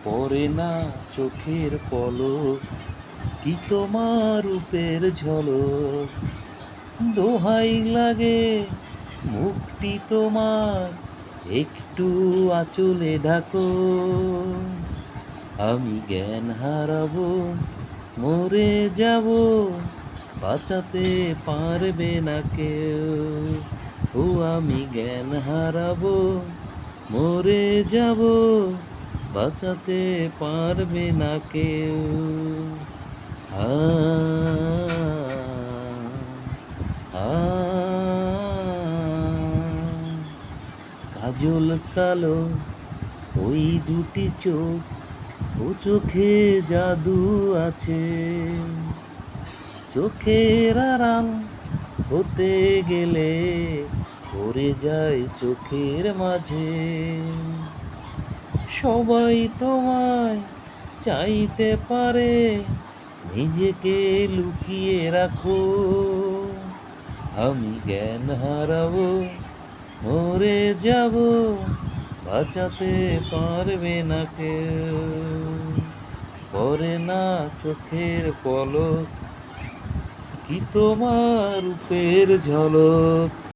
পড়ে না চোখের পলক, কি তোমার রূপের ঝলক। দোহাই লাগে মুখটি তোমার, একটু আঁচলে ঢাকো। আমি জ্ঞান হারাবো, মরে যাব, বাঁচাতে পারবে না কেউ। ও আমি জ্ঞান হারাবো, মরে যাব, বাঁচাতে পারবে না কেউ। আ আ কাজল কালো ওই দুটি চোখ, ও চোখে জাদু আছে। চোখের আড়াল হতে গেলে পড়ে যায় চোখের মাঝে। সবাই তোমায় চাইতে পারে, নিজেকে লুকিয়ে রাখো। আমি জ্ঞান হারাবো, মরে যাব, বাঁচাতে পারবে না কেউ। পড়ে না চোখের পলক, কি তোমার রূপের ঝলক।